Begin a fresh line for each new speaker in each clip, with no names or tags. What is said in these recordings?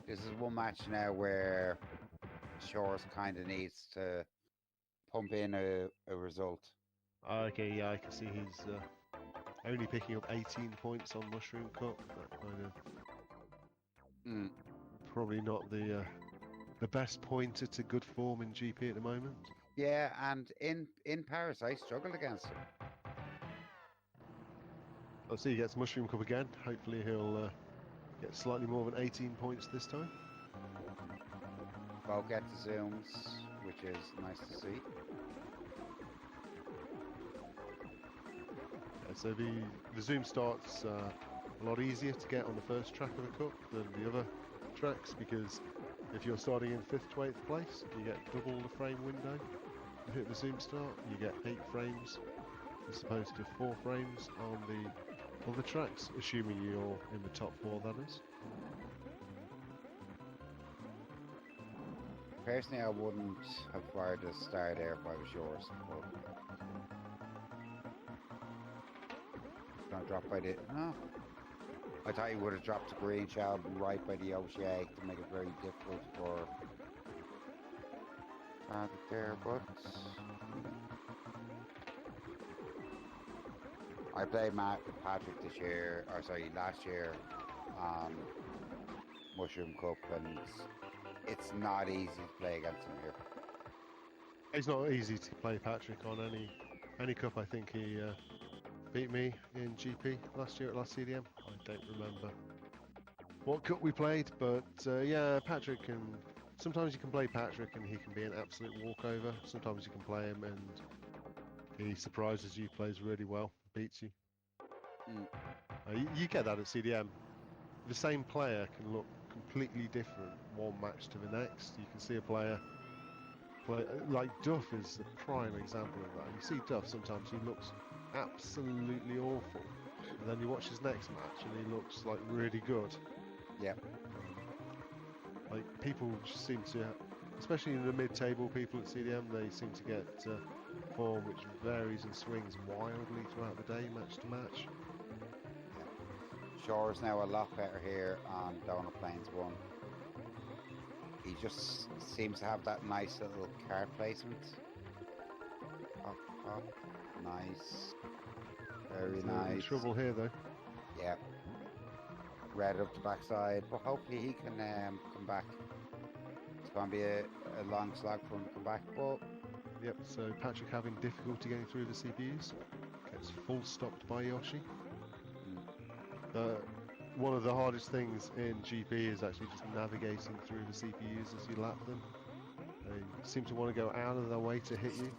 This is one match now where Shores kind of needs to pump in a result.
Okay, yeah, I can see he's only picking up 18 points on Mushroom Cup. That kind of probably not the best pointer to good form in GP at the moment.
Yeah, and in Paris, I struggled against him.
Let's see, he gets Mushroom Cup again. Hopefully he'll get slightly more than 18 points this time.
Both get the zooms, which is nice to see.
Yeah, so the zoom starts a lot easier to get on the first track of a cup than the other tracks, because if you're starting in 5th to 8th place, you get double the frame window. You hit the zoom start, you get 8 frames as opposed to 4 frames on the other tracks, assuming you're in the top 4, that is.
Personally, I wouldn't have fired the star there if I was yours. But it's gonna drop by the no. I thought he would have dropped the green shell right by the OCA to make it very difficult for Patrick there, but I played Patrick this year, or sorry, last year on Mushroom Cup, and it's not easy to play against him here.
It's not easy to play Patrick on any cup. I think he beat me in GP last year at last CDM. I don't remember what cup we played, but yeah, Patrick can. Sometimes you can play Patrick and he can be an absolute walkover. Sometimes you can play him and he surprises you, plays really well, beats you. You get that at CDM. The same player can look completely different one match to the next. You can see a player play, like Duff is a prime example of that. You see Duff, sometimes he looks absolutely awful, and then you watch his next match and he looks like really good.
Yeah.
Like people just seem to, especially in the mid-table people at CDM, they seem to get form which varies and swings wildly throughout the day, match to match.
Shore's now a lot better here on Donut Plains 1. He just seems to have that nice little card placement. Up, nice. Very nice.
Trouble here though.
Yeah. Red up the backside, but hopefully he can come back. It's going to be a long slog for him to come back, but...
Yep, so Patrick having difficulty getting through the CPUs. Gets full stopped by Yoshi. One of the hardest things in GP is actually just navigating through the CPUs as you lap them. They seem to want to go out of their way to hit you.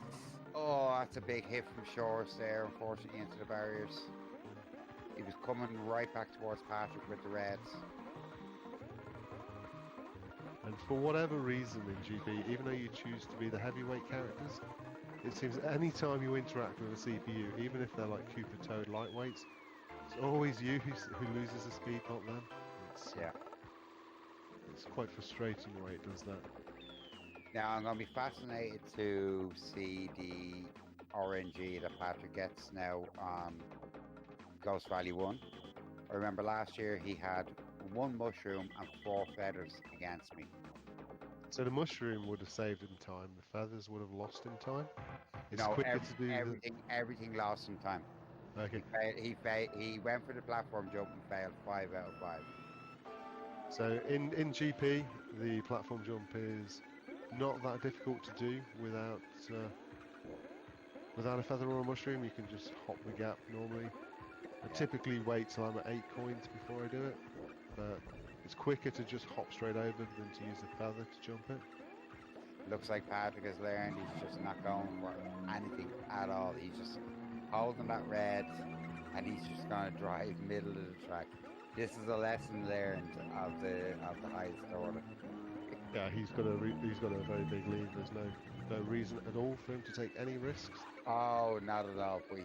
Oh, that's a big hit from Shores there, unfortunately, into the barriers. He was coming right back towards Patrick with the reds.
And for whatever reason in GP, even though you choose to be the heavyweight characters, it seems any time you interact with a CPU, even if they're like Cooper Toad lightweights, it's always you who loses the speed, not them. It's quite frustrating the way it does that.
Now I'm going to be fascinated to see the RNG that Patrick gets now on Ghost Valley 1. I remember last year he had 1 mushroom and 4 feathers against me.
So the mushroom would have saved in time, the feathers would have lost in time? It's
no,
quicker to do
everything lost in time.
Okay.
He went for the platform jump and failed 5 out of 5.
So in GP, the platform jump is not that difficult to do without a feather or a mushroom. You can just hop the gap normally. I typically wait till I'm at 8 coins before I do it, but it's quicker to just hop straight over than to use the feather to jump it.
Looks like Patrick has learned he's just not going for anything at all. He's just holding that red and he's just going to drive middle of the track. This is a lesson learned of the highest order.
Yeah, he's got a very big lead. There's no reason at all for him to take any risks.
Oh, not at all. But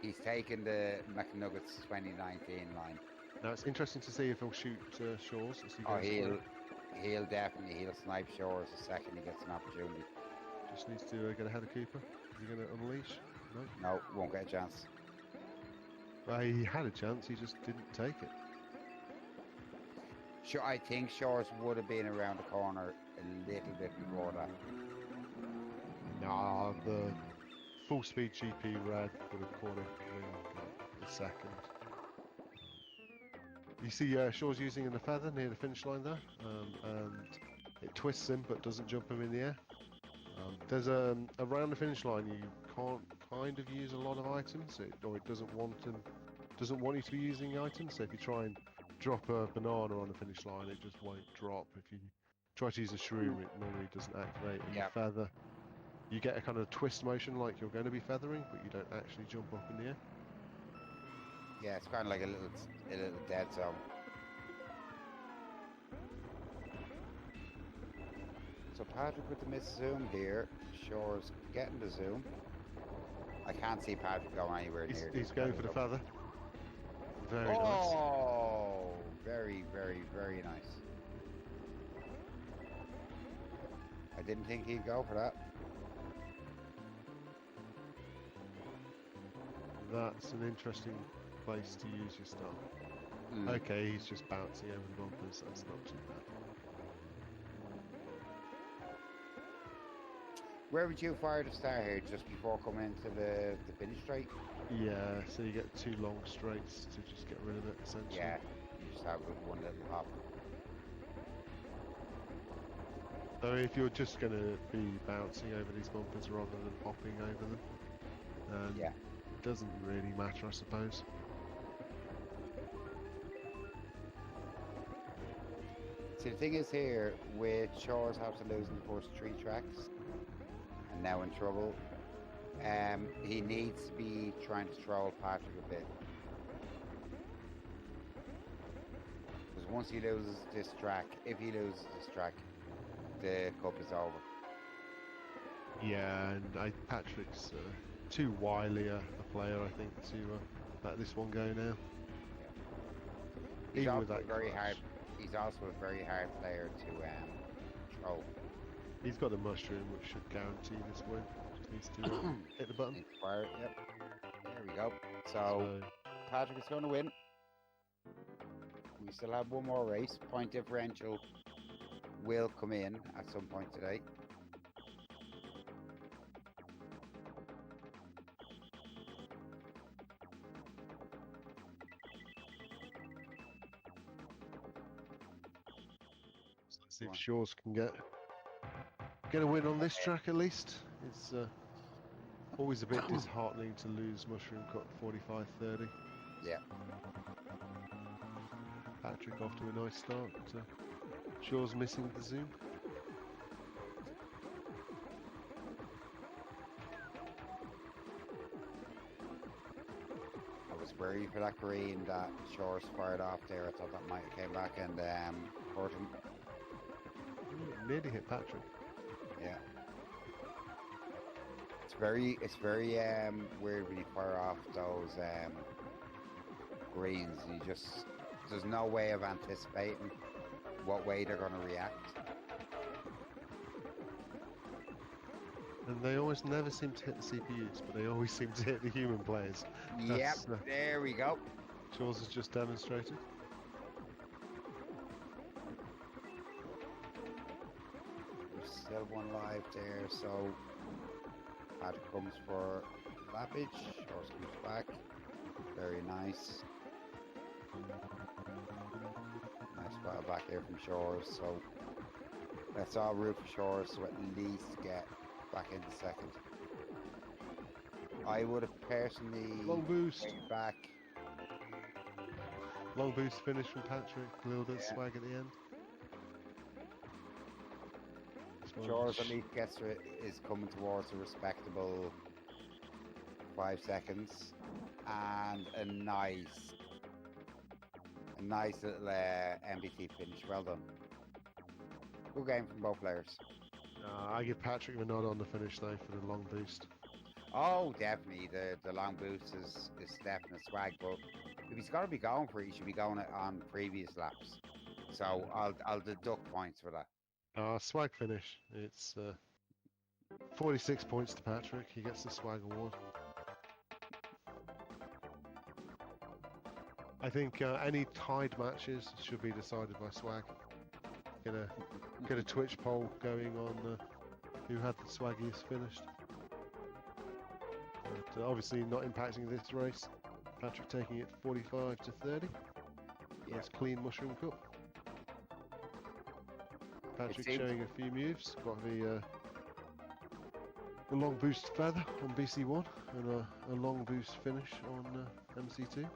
he's taken the McNuggets 2019 line.
Now it's interesting to see if he'll shoot Shores as he goes.
He'll snipe Shores the second he gets an opportunity.
Just needs to get ahead of Cooper. Is he going to unleash?
No, won't get a chance.
Well, he had a chance. He just didn't take it.
Sure, I think Shores would have been around the corner a little bit before that.
Nah, the full speed GP red would have caught him within like a second. You see Shaw's using the feather near the finish line there, and it twists him but doesn't jump him in the air. There's around the finish line you can't kind of use a lot of items, or it doesn't want you to be using items. So if you try and drop a banana on the finish line, it just won't drop. If you try to use a shroom, it normally doesn't activate. And
Yep.
the feather, you get a kind of twist motion like you're going to be feathering, but you don't actually jump up in the air.
Yeah, it's kind of like a little dead zone. So Patrick with the miss zoom here. Shores getting the zoom. I can't see Patrick going anywhere near.
He's going for the feather. Very nice.
Oh, very, very, very nice. I didn't think he'd go for that.
That's an interesting place to use your star. Okay, he's just bouncing over the bumpers. That's not too bad.
Where would you fire the star here? Just before coming into the finish straight?
Yeah, so you get 2 long straights to just get rid of it, essentially.
Yeah, you just have one little hop.
So if you're just going to be bouncing over these bumpers rather than hopping over them,
yeah,
it doesn't really matter, I suppose.
See, the thing is here, with Shores have to lose in the first 3 tracks, and now in trouble, he needs to be trying to troll Patrick a bit. Because once he loses this track, if he loses this track, the cup is over.
Yeah, and Patrick's too wily a player, I think, to let this one go now.
He's
Even
also
with that
very
crash.
hard. He's also a very hard player to troll.
He's got a mushroom, which should guarantee this win. Just needs to hit the button.
Inspired, yep. There we go. So Patrick is going to win. We still have one more race. Point differential will come in at some point today.
So let's see if Shores can get a win on this track at least. It's always a bit disheartening to lose Mushroom Cut 45-30.
Yeah.
Patrick off to a nice start. Shores missing the zoom.
I was worried for that green that Shores fired off there. I thought that might have came back and hurt him.
Nearly hit Patrick.
Yeah. It's very weird when you fire off those greens. There's no way of anticipating what way they're going to react.
And they almost never seem to hit the CPUs, but they always seem to hit the human players.
Yep, there we go.
Shores has just demonstrated.
There's still one live there, so Patrick comes for lappage. Shores comes back. Very nice. Nice battle back here from Shores, so let's all root for Shores to at least get back into second. I would have personally
Long boost.
waited back.
Long boost finish from Patrick. A little bit of swag at the end.
Shores at least is coming towards a respectable 5 seconds, and a nice little MBT finish. Well done. Good game from both players.
I give Patrick the nod on the finish though for the long boost.
Oh, definitely. The long boost is definite swag, but if he's got to be going for it, he should be going it on previous laps. So I'll deduct points for that.
Swag finish. It's 46 points to Patrick. He gets the swag award. I think any tied matches should be decided by swag. Get a Twitch poll going on who had the swaggiest finished. But, obviously not impacting this race. Patrick taking it 45 to 30. That's clean mushroom cup. Patrick showing a few moves. Got the long boost feather on BC1 and a long boost finish on MC2.